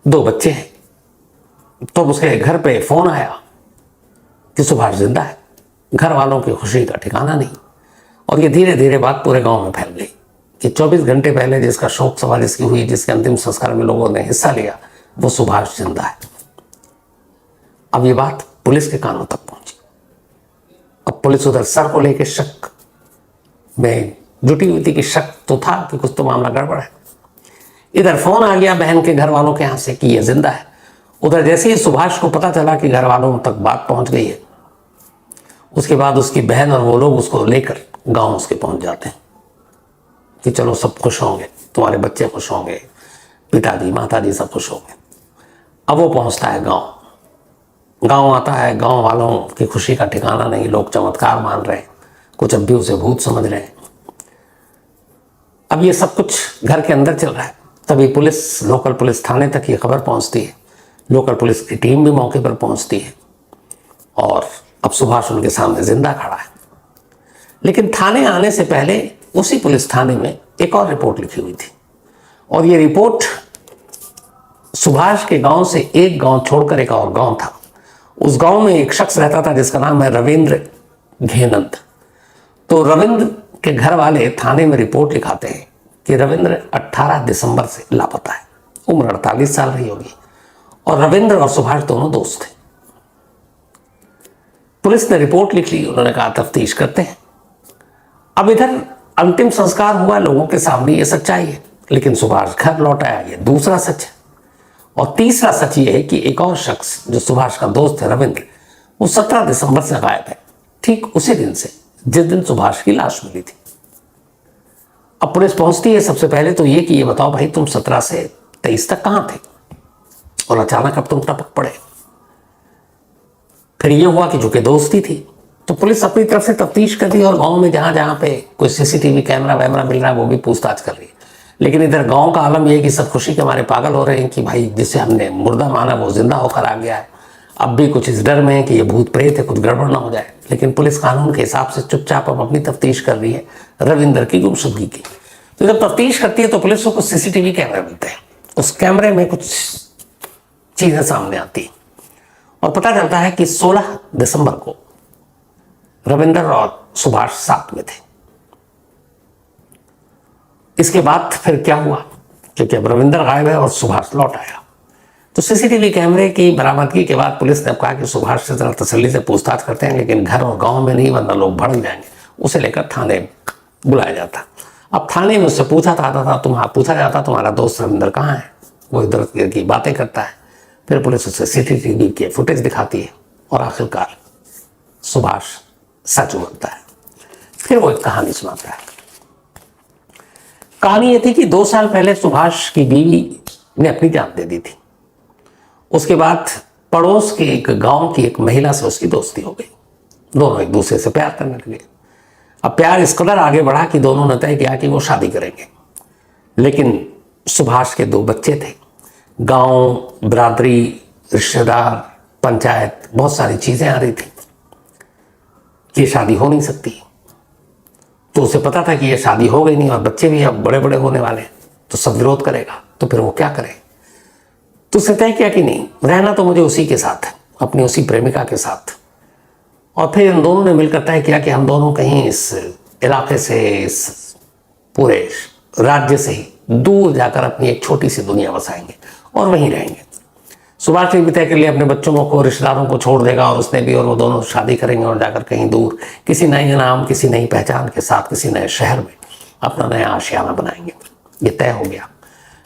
2 बच्चे हैं। तो उसके घर पे फोन आया कि सुभाष जिंदा है। घर वालों की खुशी का ठिकाना नहीं। और ये धीरे धीरे बात पूरे गांव में फैल गई कि 24 घंटे पहले जिसका शोक सभा जिसकी हुई, जिसके अंतिम संस्कार में लोगों ने हिस्सा लिया, वो सुभाष जिंदा है। अब ये बात पुलिस के कानों तक पहुंची। अब पुलिस उधर सर को लेकर शक में जुटी हुई थी कि शक तो था कि कुछ तो मामला गड़बड़ है। इधर फोन आ गया बहन के घर वालों के यहां से कि ये जिंदा है। उधर जैसे ही सुभाष को पता चला कि घर वालों तक बात पहुंच गई है, उसके बाद उसकी बहन और वो लोग उसको लेकर गांव उसके पहुंच जाते हैं कि चलो सब खुश होंगे, तुम्हारे बच्चे खुश होंगे, पिताजी माताजी सब खुश होंगे। अब वो पहुंचता है गांव आता है। गांव वालों की खुशी का ठिकाना नहीं। लोग चमत्कार मान रहे हैं, कुछ अब भी उसे भूत समझ रहे हैं। अब ये सब कुछ घर के अंदर चल रहा है। तभी पुलिस, लोकल पुलिस थाने तक ये खबर पहुंचती है। लोकल पुलिस की टीम भी मौके पर पहुंचती है और अब सुभाष उनके सामने जिंदा खड़ा है। लेकिन थाने आने से पहले उसी पुलिस थाने में एक और रिपोर्ट लिखी हुई थी। और ये रिपोर्ट सुभाष के गांव से एक गांव छोड़कर एक और गांव था। उस गांव में एक शख्स रहता था जिसका नाम है रविंद्र घेनंद। तो रविंद्र के घर वाले थाने में रिपोर्ट लिखाते हैं कि रविंद्र 18 दिसंबर से लापता है। उम्र 48 साल रही होगी और रविंद्र और सुभाष दोनों दोस्त थे। पुलिस ने रिपोर्ट लिख ली। उन्होंने कहा तफ्तीश करते हैं। अब इधर अंतिम संस्कार हुआ, लोगों के सामने ये सच्चाई है, लेकिन सुभाष घर लौट आया, ये दूसरा सच है। और तीसरा सच ये है कि एक और शख्स जो सुभाष का दोस्त है रविंद्र, वो 17 दिसंबर से गायब है, ठीक उसी दिन से जिस दिन सुभाष की लाश मिली थी। अब पुलिस पहुंचती है सबसे पहले तो ये कि ये बताओ भाई, तुम 17 से 23 तक कहां थे और अचानक अब तुम टपक पड़े। फिर ये हुआ कि चूंकि दोस्ती थी तो पुलिस अपनी तरफ से तफ्तीश कर रही है और गांव में जहां जहां पे कोई सीसीटीवी कैमरा वैमरा मिल रहा है वो भी पूछताछ कर रही है। लेकिन इधर गांव का आलम यह है कि सब खुशी के मारे पागल हो रहे हैं कि भाई जिसे हमने मुर्दा माना वो जिंदा होकर आ गया है। अब भी कुछ इस डर में है कि ये भूत प्रेत है, कुछ गड़बड़ ना हो जाए। लेकिन पुलिस कानून के हिसाब से चुपचाप अब अपनी तफ्तीश कर रही है रविंद्र की गुमशुदगी की। तो जब तफ्तीश करती है तो पुलिस को कुछ सीसीटीवी कैमरे मिलते हैं। उस कैमरे में कुछ चीजें सामने आती हैं और पता चलता है कि 16 दिसंबर को रविंद्र और सुभाष साथ में थे। इसके बाद फिर क्या हुआ, क्योंकि अब रविंद्र गायब है और सुभाष लौट आया, तो सीसीटीवी कैमरे की बरामदगी के बाद पुलिस ने कहा कि सुभाष से जरा तसल्ली से पूछताछ करते हैं, लेकिन घर और गांव में नहीं, वरना लोग भड़क जाएंगे। उसे लेकर थाने बुलाया जाता। अब थाने में उससे पूछा जाता तुम्हारा दोस्त रविंद्र कहाँ है। वो इधर उधर की बातें करता है। फिर पुलिस उसे सीसीटीवी के फुटेज दिखाती है और आखिरकार सुभाष सच उगलता है। फिर वो एक कहानी सुनाता है। कहानी ये थी कि 2 साल पहले सुभाष की बीवी ने अपनी जान दे दी थी। उसके बाद पड़ोस के एक गांव की एक महिला से उसकी दोस्ती हो गई। दोनों एक दूसरे से प्यार करने लगे। अब प्यार इस कदर आगे बढ़ा कि दोनों ने तय किया कि वो शादी करेंगे। लेकिन सुभाष के 2 बच्चे थे। गांव, बिरादरी, रिश्तेदार, पंचायत, बहुत सारी चीजें आ रही थी कि शादी हो नहीं सकती। तो उसे पता था कि ये शादी हो गई नहीं और बच्चे भी अब बड़े बड़े होने वाले हैं, तो सब विरोध करेगा, तो फिर वो क्या करे। तो उसने तय किया कि नहीं, रहना तो मुझे उसी के साथ है, अपनी उसी प्रेमिका के साथ। और फिर इन दोनों ने मिलकर तय किया कि हम दोनों कहीं इस इलाके से, इस पूरे राज्य से ही दूर जाकर अपनी एक छोटी सी दुनिया बसाएंगे और वहीं रहेंगे। सुभाष ने भी तय कर लिया अपने बच्चों को, रिश्तेदारों को छोड़ देगा और उसने भी, और वो दोनों शादी करेंगे और जाकर कहीं दूर किसी नए नाम, किसी नई पहचान के साथ किसी नए शहर में अपना नया आशियाना बनाएंगे। ये तय हो गया।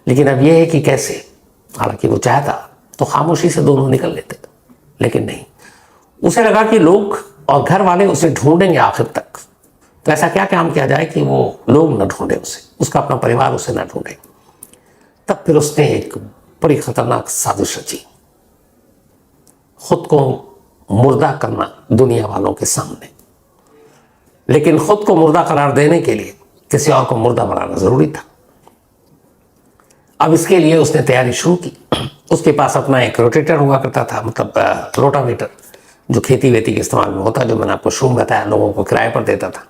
लेकिन अब ये है कि कैसे। हालांकि वो चाहता तो खामोशी से दोनों निकल लेते, लेकिन नहीं। उसे लगा कि लोग और घर वाले उसे ढूंढेंगे आखिर तक, तो ऐसा क्या काम किया जाए कि वो लोग न ढूंढे उसे, उसका अपना परिवार उसे न ढूंढे। तब फिर उसने एक बड़ी खतरनाक साजिश रची, खुद को मुर्दा करना दुनिया वालों के सामने। लेकिन खुद को मुर्दा करार देने के लिए किसी और को मुर्दा बनाना जरूरी था। अब इसके लिए उसने तैयारी शुरू की। उसके पास अपना एक रोटेटर हुआ करता था, मतलब रोटावेटर, जो खेती वेती के इस्तेमाल में होता, जो मैंने आपको शुरू में बताया, लोगों को किराए पर देता था।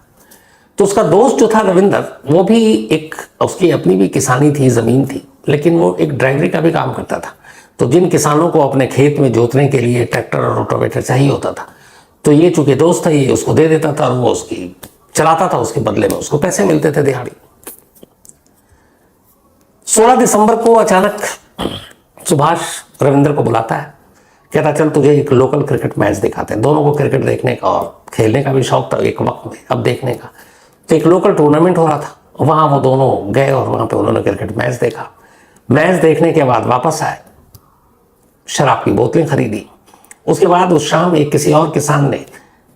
तो उसका दोस्त जो था रविंदर, वो भी एक, उसकी अपनी भी किसानी थी, जमीन थी, लेकिन वो एक ड्राइवरी का भी काम करता था। तो जिन किसानों को अपने खेत में जोतने के लिए ट्रैक्टर और रोटावेटर चाहिए होता था, तो ये चूंकि दोस्त था, ये उसको दे देता था और वो उसकी चलाता था, उसके बदले में उसको पैसे मिलते थे दिहाड़ी। 16 दिसंबर को अचानक सुभाष रविंद्र को बुलाता है, कहता चल तुझे एक लोकल क्रिकेट मैच दिखाते हैं। दोनों को क्रिकेट देखने का और खेलने का भी शौक था एक वक्त में, अब देखने का। तो एक लोकल टूर्नामेंट हो रहा था, वहां वो दोनों गए और वहां पे उन्होंने क्रिकेट मैच देखा। मैच देखने के बाद वापस आए, शराब की बोतलें खरीदी। उसके बाद उस शाम एक किसी और किसान ने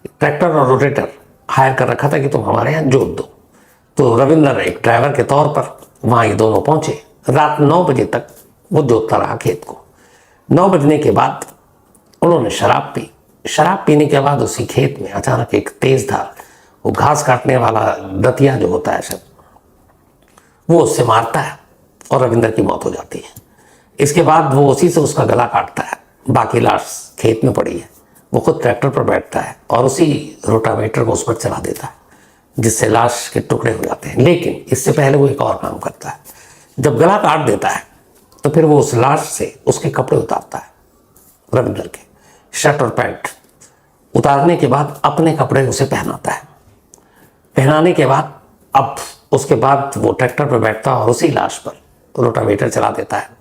ट्रैक्टर और रोटेटर हायर कर रखा था कि तुम हमारे यहाँ जोत दो। तो रविंद्र एक ड्राइवर के तौर पर वहां ये दोनों पहुंचे। रात 9 बजे तक वो जोतता रहा खेत को। 9 बजने के बाद उन्होंने शराब पी। शराब पीने के बाद उसी खेत में अचानक एक तेज धार, वो घास काटने वाला दतिया जो होता है सब, वो उससे मारता है और रविंद्र की मौत हो जाती है। इसके बाद वो उसी से उसका गला काटता है। बाकी लाश खेत में पड़ी है। वो खुद ट्रैक्टर पर बैठता है और उसी रोटावेटर को उस पर चला देता है, जिससे लाश के टुकड़े हो जाते हैं। लेकिन इससे पहले वो एक और काम करता है। जब गला काट देता है तो फिर वो उस लाश से उसके कपड़े उतारता है, रविंद्र के शर्ट और पैंट। उतारने के बाद अपने कपड़े उसे पहनाता है। पहनाने के बाद अब उसके बाद वो ट्रैक्टर पर बैठता है और उसी लाश पर रोटावेटर चला देता है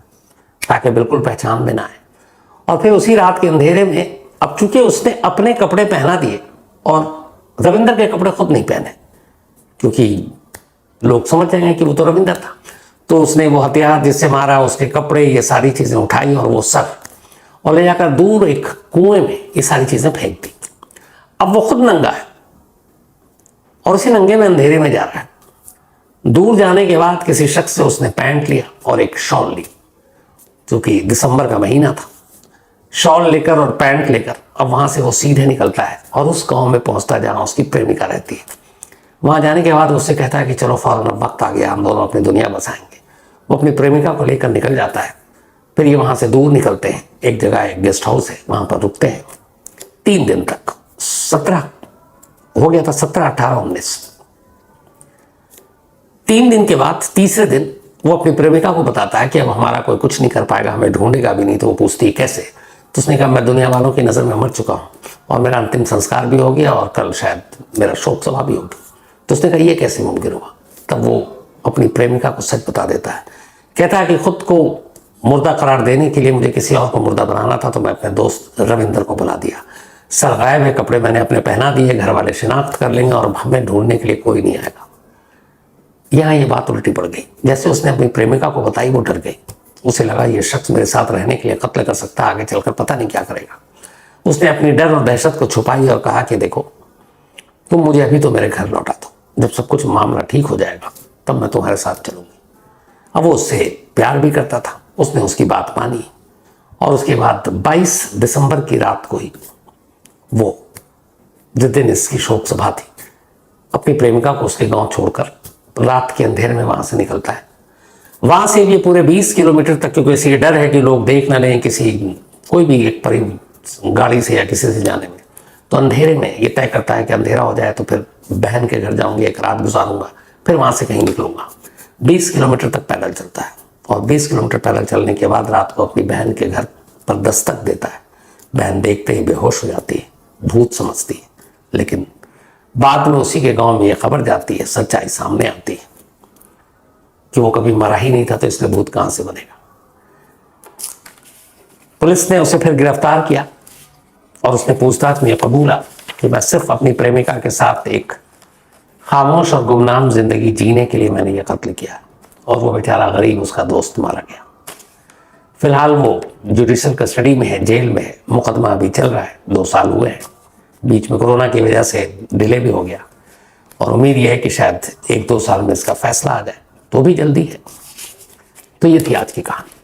ताकि बिल्कुल पहचान में ना आए। और फिर उसी रात के अंधेरे में, अब चूंकि उसने अपने कपड़े पहना दिए और रविंद्र के कपड़े खुद नहीं पहने, क्योंकि लोग समझ जाएंगे कि वो तो रविंद्र था, तो उसने वो हथियार जिससे मारा, उसके कपड़े, ये सारी चीजें उठाई और वो सर और ले जाकर दूर एक कुएं में ये सारी चीजें फेंक दी। अब वो खुद नंगा है और उसी नंगे में अंधेरे में जा रहा है। दूर जाने के बाद किसी शख्स से उसने पैंट लिया और एक शॉल ली, क्योंकि दिसंबर का महीना था। शॉल लेकर और पैंट लेकर अब वहां से वो सीधे निकलता है और उस गांव में पहुंचता, जहां उसकी प्रेमिका रहती है। वहां जाने के बाद उससे कहता है कि चलो फौरन अब वक्त आ गया, हम दोनों अपनी दुनिया बसाएंगे। वो अपनी प्रेमिका को लेकर निकल जाता है। फिर ये वहां से दूर निकलते हैं, एक जगह एक गेस्ट हाउस है, वहां पर रुकते हैं 3 दिन तक। 17 हो गया था, 17, 18, 19। 3 दिन के बाद तीसरे दिन वो अपनी प्रेमिका को बताता है कि अब हमारा कोई कुछ नहीं कर पाएगा, हमें ढूंढेगा भी नहीं। तो वो पूछती है कैसे? तो उसने कहा मैं दुनिया वालों की नज़र में मर चुका हूँ और मेरा अंतिम संस्कार भी हो गया और कल शायद मेरा शोक सभा भी होगी। तो उसने कहा ये कैसे मुमकिन हुआ? तब वो अपनी प्रेमिका को सच बता देता है। कहता है कि खुद को मुर्दा करार देने के लिए मुझे किसी और को मुर्दा बनाना था, तो मैं अपने दोस्त रविंद्र को बुला दिया। सर गायब है, कपड़े मैंने अपने पहना दिए, घर वाले शिनाख्त कर लेंगे और हमें ढूंढने के लिए कोई नहीं आएगा। यहाँ ये बात उल्टी पड़ गई। जैसे उसने अपनी प्रेमिका को बताई, वो डर गई। उसे लगा ये शख्स मेरे साथ रहने के लिए कत्ल कर सकता है, आगे चलकर पता नहीं क्या करेगा। उसने अपनी डर और दहशत को छुपाई और कहा कि देखो तुम मुझे अभी तो मेरे घर लौटा दो, जब सब कुछ मामला ठीक हो जाएगा तब मैं तुम्हारे साथ चलूंगी। अब वो उससे प्यार भी करता था। उसने उसकी बात मानी और उसके बाद 22 दिसंबर की रात को ही वो, जिस दिन इसकी शोक सभा थी, अपनी प्रेमिका को उसके गांव छोड़कर रात के अंधेरे में वहां से निकलता है। वहां से ये पूरे 20 किलोमीटर तक, क्योंकि इसी डर है कि लोग देख ना लें किसी, कोई भी एक गाड़ी से या किसी से जाने में, तो अंधेरे में ये तय करता है कि अंधेरा हो जाए तो फिर बहन के घर जाऊंगी, एक रात गुजारूंगा, फिर वहां से कहीं निकलूंगा। 20 किलोमीटर तक पैदल चलता है और 20 किलोमीटर पैदल चलने के बाद रात को अपनी बहन के घर पर दस्तक देता है। बहन देखते ही बेहोश हो जाती है, भूत समझती है। लेकिन बाद में उसी के गांव में ये खबर जाती है, सच्चाई सामने आती है कि वो कभी मरा ही नहीं था, तो इसलिए भूत कहां से बनेगा। पुलिस ने उसे फिर गिरफ्तार किया और उसने पूछताछ में कबूला कि मैं सिर्फ अपनी प्रेमिका के साथ एक खामोश और गुमनाम जिंदगी जीने के लिए मैंने यह कत्ल किया, और वो बेचारा गरीब उसका दोस्त मारा गया। फिलहाल वो जुडिशियल कस्टडी में है, जेल में है। मुकदमा अभी चल रहा है, 2 साल हुए हैं। बीच में कोरोना की वजह से डिले भी हो गया और उम्मीद यह है कि शायद 1-2 साल में इसका फैसला आ जाए, तो भी जल्दी है। तो ये थी आज की कहानी।